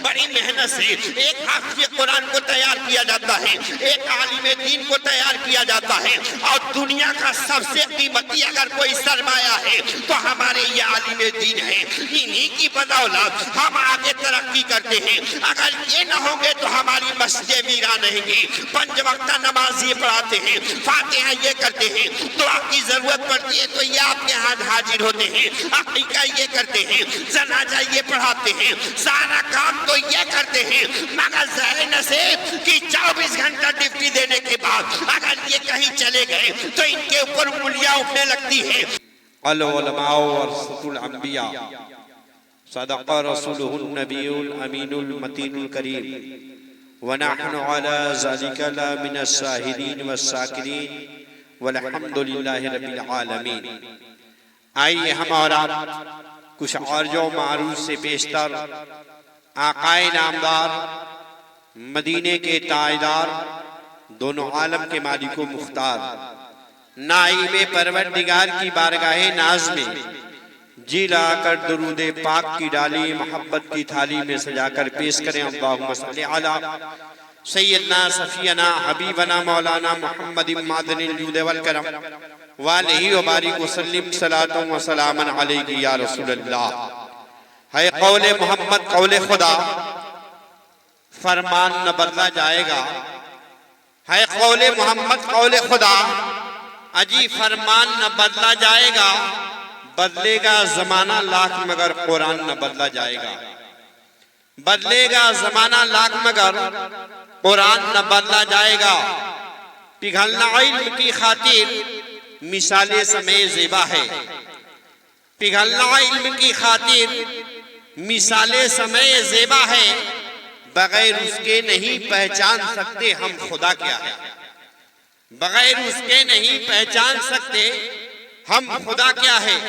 बड़ी मेहनत से एक हाफिज़ कुरान को तैयार किया जाता है, एक आलिम दीन को तैयार किया जाता है। और दुनिया का सबसे कीमती अगर कोई सरमाया है तो हमारे ये आलिम दीन है। इन्हीं की बदौलत हम आगे तरक्की करते हैं। अगर ये न होंगे तो हमारी मस्जिदें वीरान रहेंगी। 5 वक्त नमाज ये पढ़ाते हैं, फातिहा ये करते हैं, दुआ की जरूरत पड़ती है तो ये आपके हाथ हाजिर होते हैं, अकीका ये करते हैं, जनाजा ये पढ़ाते हैं, सारा काम तो ये करते हैं। मगर ज़ाहिर नसीब कि 24 घंटा ड्यूटी देने के बाद अगर ये कहीं चले गए तो इनके ऊपर उंगलियां उठने लगती है। अल उलमा वरसतुल अंबिया सदक़ रसूलुहुन नबियुल अमीनुल मतीनुल करीम व नहनु अला ज़ालिका लमिनश शाहिदीन वश्शाकिरीन वल्हम्दुलिल्लाहि रब्बिल आलमीन। आइए हम और आप कुछ और जो मारूफ से पेशतर आकाए नामदार मदीने के ताजदार दोनों आलम के मालिक व मुख्तार नाइब परवरदिगार की बारगाहे नाज में जी लाकर दरूद पाक की डाली मोहब्बत की थाली में सजाकर पेश करें। अल्लाहुम्मा सल्ली अला सय्यदना सफियना हबीबना मौलाना मुहम्मद मादनिल जूद वल करम वालैहि व बारिक वसल्लिम सलातुम व सलामन अलैहि या रसूलल्लाह। है कौले मोहम्मद कौले खुदा, फरमान न बदला जाएगा। है कौले मोहम्मद कौले खुदा, अजी फरमान न बदला जाएगा। बदलेगा जमाना लाख मगर कुरान न बदला जाएगा। बदलेगा जमाना लाख मगर कुरान न बदला जाएगा। पिघलना इल्म की खातिर मिसाले समय ज़ेबा है। पिघलना इल्म की खातिर मिसाले समय ज़ेबा है। बगैर उसके नहीं पहचान सकते हम खुदा क्या है। बगैर उसके नहीं पहचान सकते हम खुदा क्या है।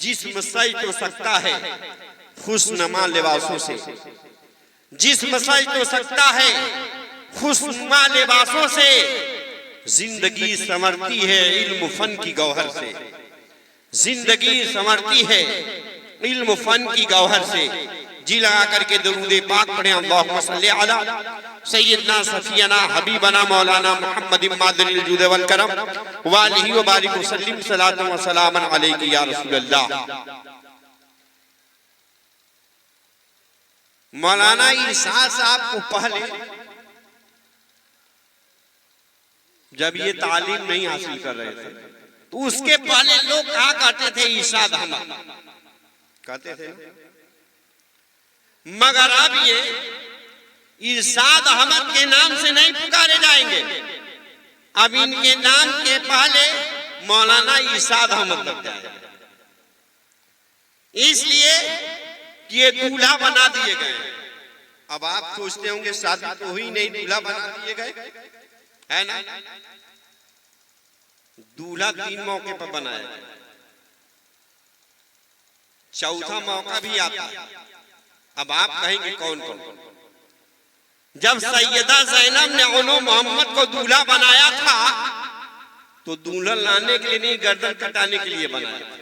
जिस्म सज तो सकता है खुशनुमा लिबासों से, जिस्म सज तो सकता है खुशनुमा लिबासों से। जिंदगी संवरती है इल्म फन की गौहर से। जिंदगी संवरती है इल्म फन की गौहर से। जी लगा करके दरूद पाक पढ़े। अल्लाहुम्मा सल्ली अला सय्यदना सफियना हबीबना मौलाना मुहम्मद मादनिल जूद वल करम वालैहि व बारिक वसल्लिम सलातुम व सलामन अलैहि या रसूलल्लाह। मौलाना इरशाद साहब को पहले जब ये तालीम नहीं हासिल कर रहे थे तो उसके पहले लोग कहा करते थे इरशाद अहमद कहते थे। मगर अब ये इरशाद अहमद के नाम से नहीं पुकारे जाएंगे। अब इनके नाम के पहले मौलाना इरशाद अहमद लग जाएगा। इसलिए कि ये दूल्हा बना दिए गए। अब आप सोचते होंगे शादी तो हुई नहीं, दूल्हा बना दिए गए है ना। दूल्हा 3 मौके पर बनाया गया, चौथा मौका भी आता है। अब आप कहेंगे कौन कौन। जब सैयदा ज़ैनब ने उन्होंने मोहम्मद को दूल्हा बनाया था तो दुल्हन लाने के लिए नहीं, गर्दन कटाने के लिए बनाया था।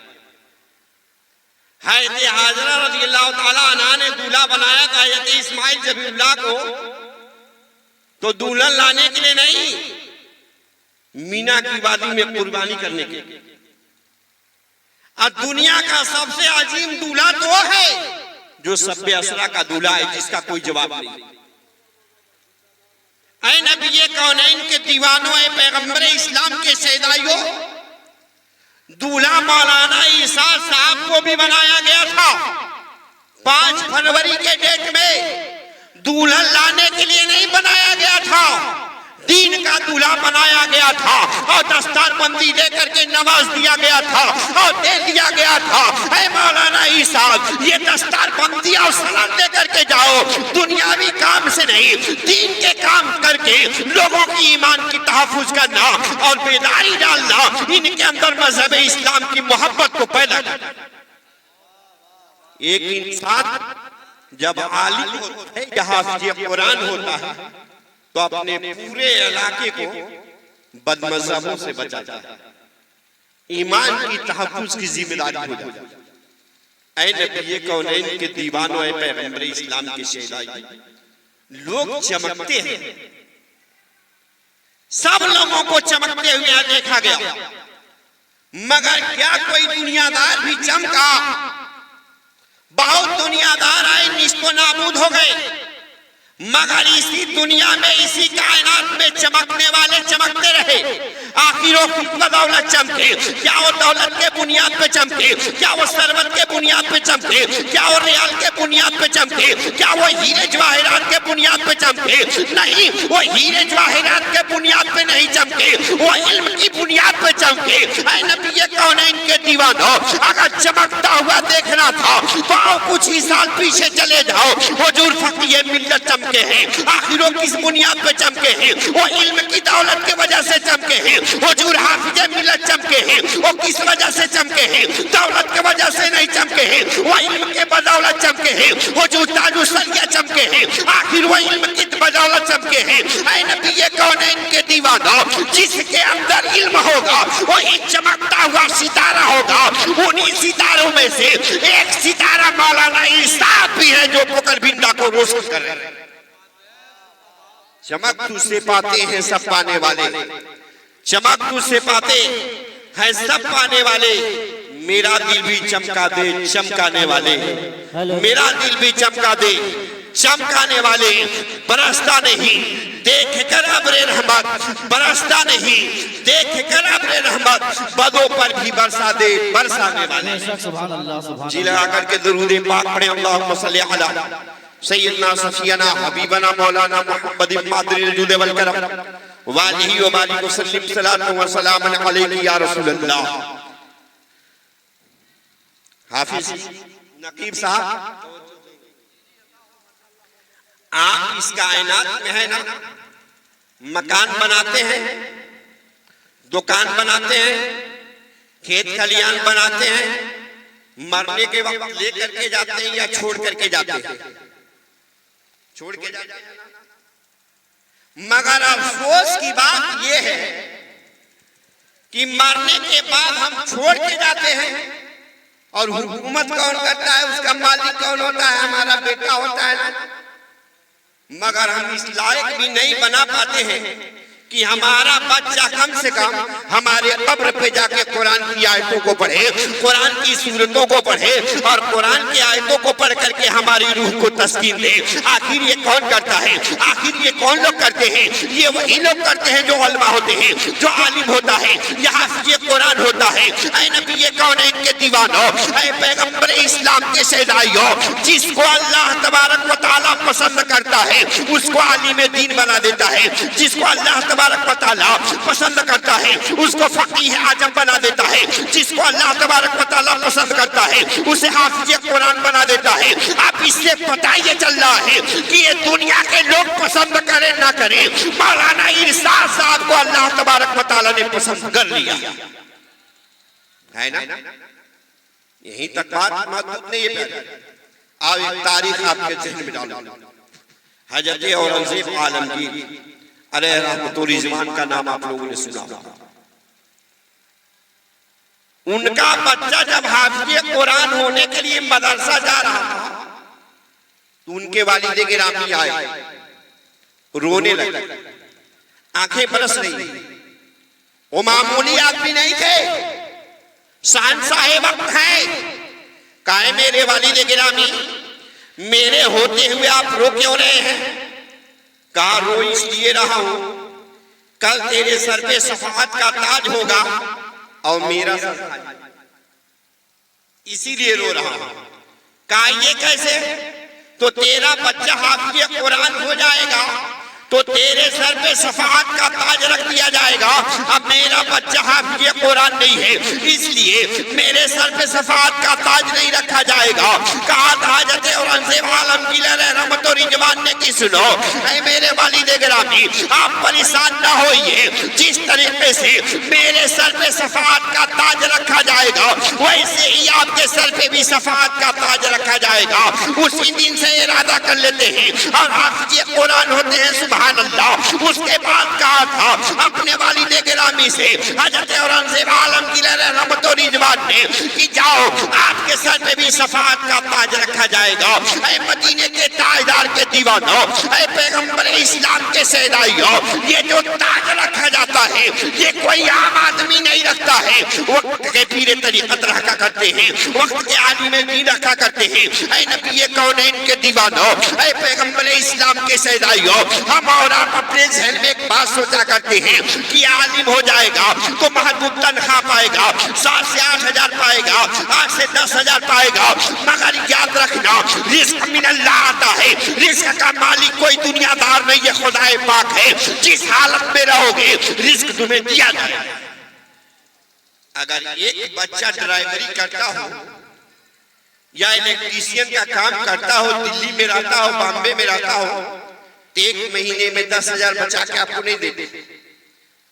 हज़रत हाजरा रज़ियल्लाहु ताला अन्हा ने दूल्हा बनाया था हज़रत इस्माइल ज़बीहुल्लाह को तो दुल्हन लाने के लिए नहीं, मीना की वादी में कुर्बानी करने के लिए। और दुनिया का सबसे अजीम दूल्हा तो है जो सब्बे असरा का दूल्हा है, जिसका कोई जवाब नहीं। ऐ नबी कौनैन के दीवानों, ऐ पैगंबर इस्लाम के सैदाइयों, दूल्हा मौलाना इरशाद साहब को भी बनाया गया था। 5 फरवरी के डेट में दुल्हन लाने के लिए नहीं बनाया गया था, दीन का दूल्हा बनाया गया था। और दस्तारबंदी लेकर के नवाज दिया गया था और दे दिया गया था। ऐ मौलाना इरशाद, ये दस्तारबंदी और सलाम लेकर के जाओ, दुनियावी काम से नहीं, दीन के काम करके लोगों की ईमान की तहफ़्फ़ुज़ करना और बेदारी डालना, इनके अंदर मजहब इस्लाम की मोहब्बत को पैदा करना। एक इंसान जब आलिम होता है या हाफ़िज़ कुरान होता है तो अपने पूरे इलाके को बदमज़हबों से बचाता है, ईमान की तहफ़्फ़ुज़ की जिम्मेदारी हो जाती है। ऐ नबी कौनैन के दीवानों, ऐ पैगंबर इस्लाम के शहदाई, लोग चमकते हैं, सब लोगों को चमकते हुए देखा गया, मगर क्या कोई दुनियादार भी चमका? बहुत दुनियादार आए, निस्तो नाबूद हो गए, मगर इसी दुनिया में, इसी कायनात में चमकने वाले चमकते रहे। आखिर वो किस बदौलत चमके? क्या वो दौलत के बुनियाद पे चमके? क्या वो सरवत के बुनियाद पे चमके? क्या वो रियाल के बुनियाद पे चमके? क्या वो हीरे जवाहरात के बुनियाद पे चमके? नहीं, वो हीरे जवाहरात के बुनियाद पे नहीं चमके, वो इल्म की बुनियाद पे चमके। ऐ नबी कौनैन के दीवानो, अगर चमकता हुआ देखना था तो आओ कुछ ही साल पीछे चले जाओ, हुजूर फकीह मिल्लत चमके हैं। आखिर वो किस बुनियाद पे चमके हैं? वो इल्म की दौलत की वजह से चमके हैं। हुजूर हाफिज मिल्लत चमके हैं, वो किस वजह से चमके हैं? दौलत की वजह से नहीं चमके हैं, वो इल्म के बदौलत चमके हैं। हुजूर ताजुल सरिया चमके हैं, आखिर वो इल्म की बदौलत चमके हैं। ऐ नबी कौनैन के दीवानो, जिसके अंदर इल्म होगा वही चमकता हुआ सितारा होगा। उन्हीं सितारों में से एक सितारा मौलाना इसाफ भी है, जो पुकर बिंदा को रोशन कर रहे हैं। चमक तुझसे पाते हैं सब पाने वाले, चमक तुझसे पाते हैं सब पाने वाले। मेरा दिल भी चमका दे चमकाने वाले, मेरा दिल भी चमका दे चमकाने वाले। बरसता नहीं देख कर अब्रे रहमत, बरसता नहीं देख कर अब्रे रहमत, बदों पर भी बरसा दे बरसाने वाले। जी लगा करके दुरूद पाक पढ़े, अल्लाहुम्मा सल्ली अला सय्यदना सफियना हबीबना मौलाना मुहम्मद मादरिल जुद वल करम वालिही व बारिक वसल्लिम सलातु व सलामन अलैहि या रसूल अल्लाह। हाफिज नकीब साहब, आप इस कायनात में है ना, मकान बनाते हैं, दुकान बनाते हैं, खेत खलियान बनाते हैं, मरने के वक्त लेकर के जाते हैं या छोड़ करके जाते हैं? छोड़ के जाते हैं। मगर अफसोस की बात यह है कि मरने के बाद हम छोड़ के जाते हैं, और हुकूमत कौन करता है? उसका मालिक कौन होता है? हमारा बेटा होता है। मगर हम इस लायक भी नहीं बना पाते हैं कि हमारा बच्चा कम से कम हमारे कब्र पे जाके कुरान की आयतों को पढ़े, कुरान की सूरतों को पढ़े, और कुरान की आयतों को पढ़ करके हमारी रूह को तस्कीन दे। आखिर ये कौन करता है? आखिर ये कौन लोग करते हैं? ये वही लोग करते हैं जो उलमा होते हैं, जो आलिम होता है, यहाँ ये कुरान होता है। ऐ नबी कौनैन के दीवानो, ऐ पैगंबर इस्लाम के शहदाइयों, जिसको अल्लाह तबारक व तआला पसंद करता है उसको आलिम दीन बना देता है। जिसको अल्लाह तबारक व तआला पसंद करता है उसको फकीह आजम बना देता है। जिसको अल्लाह तबारक व तआला पसंद करता है उसे हाफिज कुरान बना देता है। अब इससे पता ये चल रहा है कि ये दुनिया के लोग पसंद करें ना करें, मौलाना इरशाद साहब को अल्लाह तबारक व तआला ने पसंद कर लिया है ना। यहीं तक बात महत्व नहीं है। अब एक तारीख आपके जहन में डालो। हजरत औरंगजेब आलमगीर अलैहि रहमतुर रिजवान का नाम आप लोगों ने सुना होगा। उनका बच्चा जब हाफिज कुरान होने के लिए मदरसा जा रहा था तो उनके वालिद गिरामी आए, रोने लगे, आंखें बरस रही। वो मामूली आदमी नहीं थे, शहंशाह वक्त हैं। कहे मेरे वालिद गिरामी, मेरे होते हुए आप रो क्यों रहे हैं? कहा रो इसलिए रहा हूं, कल तेरे सर पे शफाअत का ताज होगा और मेरा सर इसीलिए रो रहा हूं। कहा ये कैसे? तो तेरा बच्चा हाफिज कुरान हो जाएगा तो तेरे सर पे शफाअत का ताज रख दिया जाएगा। अब मेरा बच्चा हाफिज कुरान नहीं है, इसलिए मेरे सर पे शफाअत का ताज नहीं रखा जाएगा। कहा हजरत औरंगजेब आलमगीर रहमतुर रिजवान ने की सुनो, ऐ मेरे वालिद गिरामी, आप परेशान ना होइए। जिस तरीके से मेरे सर पे शफाअत का ताज रखा जाएगा वैसे ही आपके सर पे भी शफाअत का ताज रखा जाएगा। उसी दिन से इरादा कर लेते हैं और हाफिज कुरान होते हैं। सुभान अल्लाह। उसके बाद कहा था अपने वालिद गिरामी से हजरत औरंगजेब आलम की रहमत और रिजवान ने कि जाओ आपके सर पे भी सफात का ताज रखा जाएगा। ऐ मदीने के ताजदार के दीवानों, ऐ पैगंबर इस्लाम के सहदाइयों, ये जो ताज रखा जाता है ये कोई आम आदमी नहीं रखता है। वक्त के पीरे तरीक़त रखा करते हैं, वक्त के आलिम दीन रखा करते हैं। ऐ नबी कौनैन के दीवानों, ऐ पैगंबर इस्लाम के सहदाइयों, हम और आप अपने ज़हन में एक बात सोचा करते हैं कि आलिम हो जाएगा तो महबूब तनख्वाह पाएगा, 7 से 8 हजार पाएगा, 8 से 10 हजार पाएगा। मगर याद रखना रिज़्क़ मिनल्लाह आता है, रिज़्क़ का मालिक कोई दुनियादार नहीं है, खुदाए पाक है। जिस हालत में रहोगे रिज़्क़ तुम्हें दिया जाएगा। अगर एक बच्चा ड्राइवरी करता हो या इलेक्ट्रीशियन का काम करता हो, दिल्ली में रहता हो, बॉम्बे में रहता हो, तो 1 महीने में 10 हजार बचा के आपको नहीं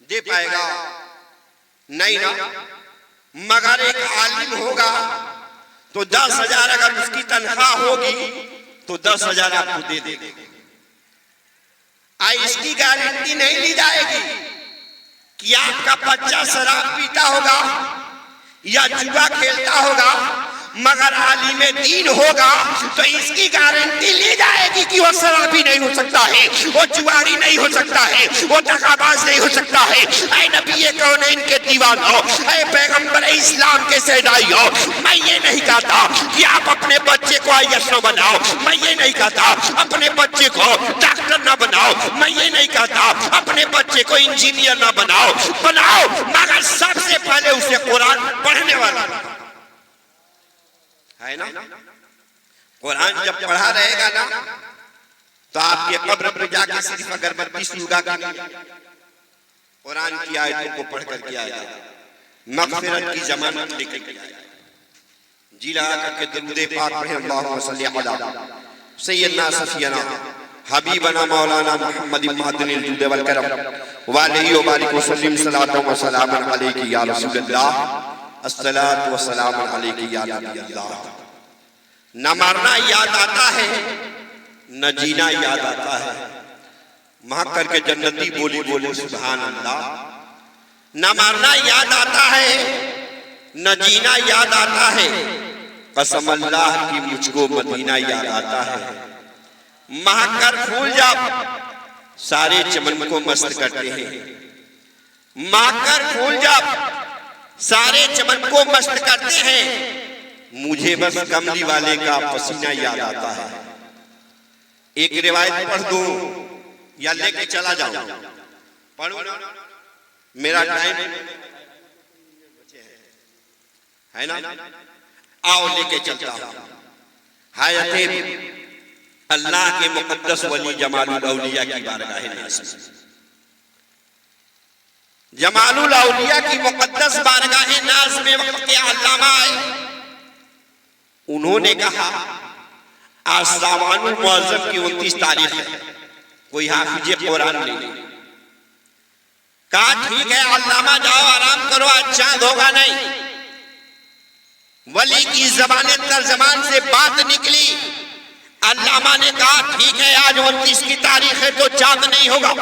दे पाएगा, नहीं ना। मगर एक आलिम होगा तो 10 हजार अगर उसकी तनख्वाह होगी तो 10 हजार आपको दे देगा। इसकी गारंटी नहीं ली जाएगी कि आपका बच्चा शराब पीता होगा या जुआ खेलता होगा, मगर आलिम दीन होगा तो इसकी गारंटी ली जाएगी कि वो शराबी नहीं हो सकता है, वो जुआरी नहीं हो सकता है, वो धोखाबाज नहीं हो सकता है। ऐ नबी कौनैन के दीवानों, ऐ पैगंबर इस्लाम के सहदाइयों, मैं ये नहीं कहता कि आप अपने बच्चे को आईएएस न बनाओ, मैं ये नहीं कहता अपने बच्चे को डॉक्टर न बनाओ, मैं ये नहीं कहता अपने बच्चे को इंजीनियर न बनाओ, मगर सबसे पहले उसे कुरान पढ़ने वाला है ना। कुरान जब पढ़ा रहेगा ना तो आपके कब्र पर जाकर सिर्फ अगरबत्ती सुलगा कर कुरान की आयतों को पढ़ करके आएगा, मग़फ़िरत की ज़मानत लेकर के आएगा। जी लगा करके दुरूद पाक पढ़े, अल्लाहुम्मा सल्ली अला सय्यदना सफियना हबीबना मौलाना मुहम्मद महदिल जुद वल करम व अलैहि व बारिक व सल्लिम सलातु व सलामुन अलैका या रसूलल्लाह, अस्सलातु व सलामुन अलैका या नबी अल्लाह। न मरना याद आता है, न जीना याद आता है। महक करके जन्नती बोली बोले सुभान अल्लाह। न मरना याद आता है, न जीना याद आता है, कसम अल्लाह की मुझको मदीना याद आता है। महक कर फूल जब सारे चमन को मस्त करते हैं, महक कर फूल जब सारे चमन को मस्त करते हैं, मुझे बस कमली वाले का पसीना याद आता है। एक रिवायत पढ़ दूं या लेके चला जाऊं? पढ़ो, मेरा टाइम है ना, आओ लेके चलता हूं। हायत अल्लाह के मुक़द्दस वली जमालुल औलिया की बारगाह नाज़ में, जमालुल औलिया की मुक़द्दस बारगाह नाज़ में वक्त के अल्लामा आए। उन्होंने कहा आज सावानुल मुअज़्ज़म की 29 तारीख है, कोई हाफिज़ कुरान नहीं। कहा ठीक है अल्लामा जाओ आराम करो, आज चांद होगा नहीं। वली की ज़बाने तर्जमान से बात निकली, अल्लामा ने कहा ठीक है आज 29 की तारीख है तो चांद नहीं होगा।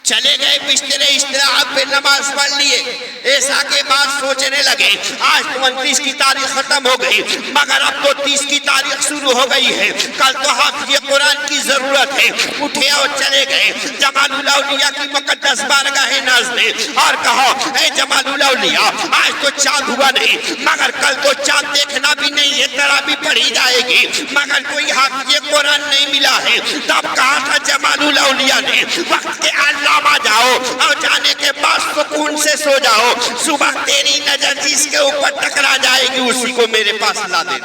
चले गए बिस्तरे इस्तिराहत पे नमाज पढ़ लिए। ऐसा के बाद सोचने लगे आज तो 29 की तारीख खत्म हो गई, मगर अब तो 30 की तारीख शुरू हो गई है, कल तो हाफिज़ कुरान की जरूरत है। उठे और चले गए जमालुल औलिया की मुक़द्दस बारगाह नाज़ में और कहा ऐ जमालुल औलिया आज तो चांद हुआ नहीं, मगर कल तो चांद देखना भी नहीं है, तरावी पढ़ी जाएगी, मगर कोई हाफिज़ कुरान नहीं मिला है। तब कहा था जमालुल औलिया ने वक्त के अल्लामा जाओ और जाने के बाद सुकून से सो जाओ, सुबह तेरी नजर जिसके ऊपर टकरा जाएगी उसी को मेरे पास ला दे।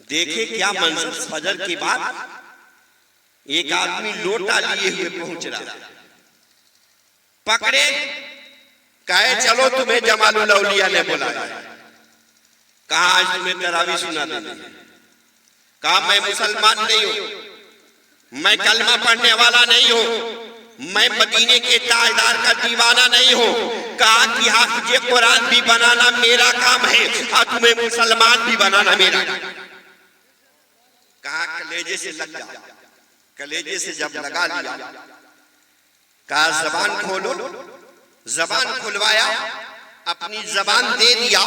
देखे क्या मंजर, फजर के बाद एक आदमी लोटा लिए हुए पहुंच रहा, पकड़े, कहे चलो तुम्हें जमालुल औलिया ने बुलाया। कहा आज तुम्हें तरावी सुना देंगे। कहा मैं मुसलमान नहीं हूं, मैं कलमा पढ़ने वाला नहीं हूं, मैं मदीने के ताजदार का दीवाना नहीं हूं। कहा कि हाफिज़ कुरान भी बनाना मेरा काम है और तुम्हें मुसलमान भी बनाना मेरा काम। कहा कलेजे से लग जाओ, कलेजे से जब लगा लिया, कहा जबान खोलो, जबान खुलवाया, अपनी जबान दे दिया।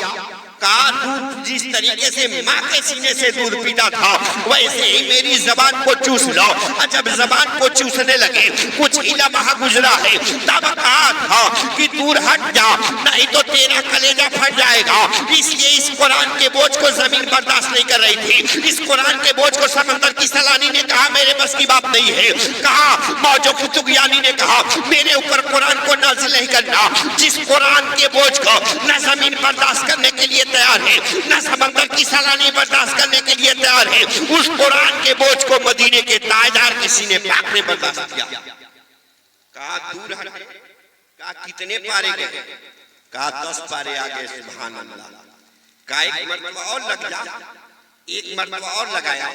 कहा दूध जिस तरीके से माँ के सीने से दूध पीता था वैसे ही मेरी जबान को चूस लो। और जब जबान को चूसने लगे कुछ ही लम्हा गुजरा है, तब कहा था कि दूर हट जा, नहीं तो तेरा कलेजा फट जाएगा। इसलिए इस कुरान के बोझ को जमीन बर्दाश्त नहीं कर रही थी। इस कुरान के बोझ को समंदर की सलानी ने कहा मेरे बस की बात नहीं है। कहा मौजो कुतुबयानी ने कहा मेरे ऊपर कुरान को नाज़िल नहीं करना। जिस कुरान के बोझ को न जमीन बर्दाश्त करने के लिए तैयार है, न समंदर की सलानी बर्दाश्त करने के लिए तैयार है, उस कुरान के बोझ को मदीने के ताजदार के सीने पाक ने बर्दाश्त किया। कहा दूर हटे, कहा कितने पारे गए, कहा 10 पारे आ गए। सुभान अल्लाह। कहा एक मरतबा और लग जा, एक मरतबा और लगाया,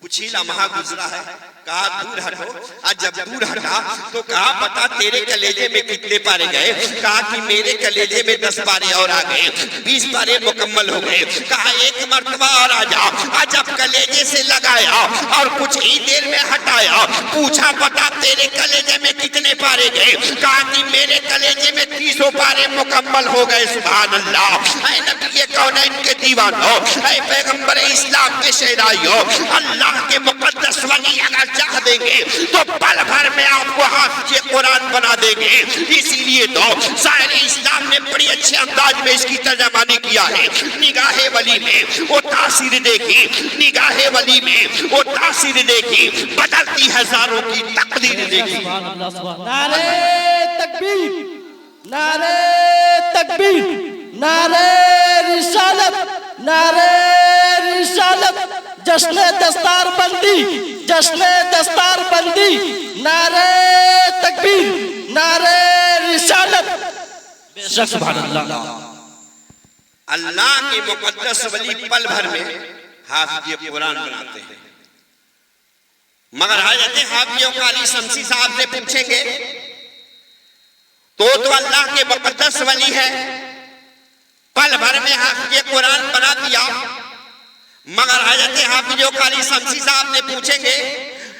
कुछ ही लम्हा गुजरा है, कहा दूर हटो। आज जब दूर हटा तो कहा बता तेरे कलेजे में कितने पारे गए। कहा कि मेरे कलेजे में 10 पारे और आ गए, 20 पारे मुकम्मल हो गए। कहा एक मरतबा और आ जा। आज जब कलेजे से लगाया और कुछ ही देर में हटाया, पूछा बता तेरे कलेजे में कितने पारे गए। कहा कि मेरे कलेजे में 30 पारे मुकम्मल हो गए। सुभान अल्लाह। ऐ नबी कौनैन के दीवानो, ऐ पैगंबर इस्लाम के शहदाइयों, अल्लाह के मुकद्दस वली अगर चाह देंगे तो पल भर में आपको हाफिज़ कुरान बना देंगे। इसीलिए तो शायर इस्लाम ने बड़ी अच्छे अंदाज में इसकी तर्जमानी किया है। निगाहे वली में वो तासीर देखी, निगाहे वली में वो तासीर देखी, बदलती हजारों की तकदीर देखी। नारे तकबीर, नारे तकबीर, नारे रिसालत, नारे रिसालत, जश्न दस्तार बंदी, जश्न दस्तार बंदी, नारे तकबीर, नारे रिसालत। बेशक सुभान अल्लाह। अल्लाह के मुकद्दस वली पल भर में हाफिज़ कुरान बनाते हैं। मगर हज़रत हाफिज़ कारी शमसी साहब से पूछेंगे तो अल्लाह के मुकद्दस वली है, पल भर में हाफिज़ कुरान बना दिया। मगर हज़रत हाफिज़ कारी शमसी साहब ने पूछेंगे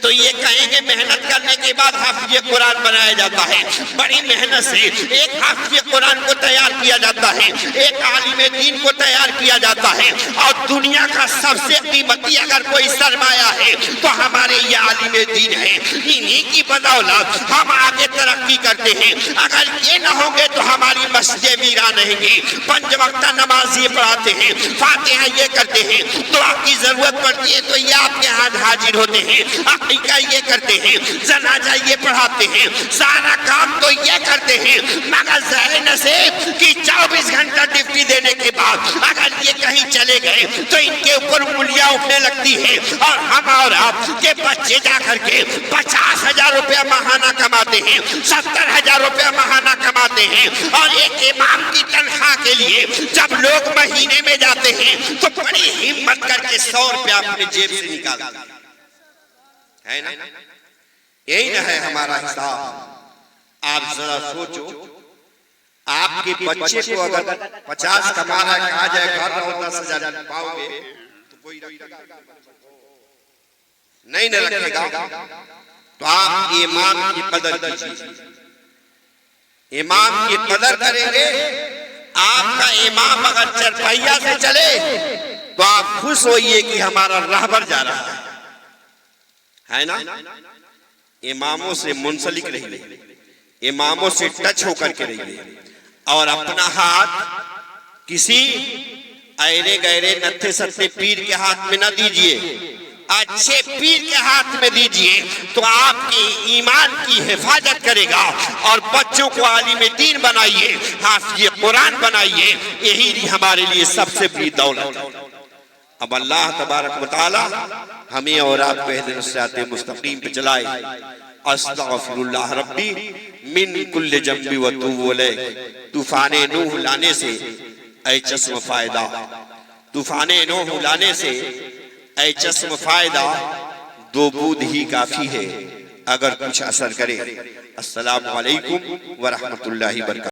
तो ये कहेंगे मेहनत करने के बाद हाफिज़ कुरान बनाया जाता है। बड़ी मेहनत से एक हाफिज़ कुरान को तैयार किया जाता है, एक आलिम दीन को तैयार किया जाता है। और दुनिया का सबसे कीमती अगर कोई सरमाया है तो हमारे ये आलिम दीन है। इन्हीं की बदौलत हम आगे तरक्की करते हैं। अगर ये न होंगे तो हमारी मस्जिदें वीरान रहेंगी। 5 वक्त नमाज ये पढ़ाते हैं, फातिहा ये करते हैं, दुआ की जरूरत पड़ती है तो ये आपके हाथ हाजिर होते हैं, ये करते हैं, जनाजा ये पढ़ाते हैं, सारा काम तो ये करते हैं। मगर ज़ाहिर नसीब कि 24 घंटा ड्यूटी देने के बाद अगर ये कहीं चले गए तो इनके ऊपर उंगलियां उठने लगती है। और हम और आपके बच्चे जाकर के 50,000 रुपया महाना कमाते हैं, 70,000 रुपया महाना कमाते हैं। और एक इमाम की तनख्वाह के लिए जब लोग महीने में जाते हैं तो बड़ी हिम्मत करके 100 रुपया अपने जेब से निकालते हैं, है ना? यही ना है हमारा हिसाब। आप जरा सोचो, आपके बच्चे को अगर 50 कमा रहा है, कहा जाए घर रहो 10,000 पाओगे तो कोई नहीं न रखेगा। तो आप इमाम की कदर कीजिए, इमाम की कदर करेंगे। आपका इमाम अगर चरपहिया से चले तो आप खुश होइए कि हमारा रहबर जा रहा है ना? इमामों से मुंसलिक रहिए, इमामों से टच होकर के रहिए और अपना हाथ किसी ऐरे गहरे नत्थे सत्ते पीर के हाथ में न दीजिए, अच्छे पीर के हाथ में दीजिए तो आपकी ईमान की हिफाजत करेगा। और बच्चों को आलिम दीन बनाइए, हाफिज़ कुरान बनाइए, यही हमारे लिए सबसे बड़ी दौलत। अब अल्लाह तबारक व तआला हमें और आपको हिदायत सिराते मुस्तकीम पे चलाए। अस्तगफिरुल्लाह रब्बी मिन कुल्li जंबी व तूबु अलैह। तूफाने नूह लाने से ऐ चश्म फायदा, तूफाने नूह लाने से ऐ चश्म फायदा, 2 बूंद ही काफी है अगर कुछ असर करे। अस्सलामु अलैकुम व रहमतुल्लाहि व बरकातहू।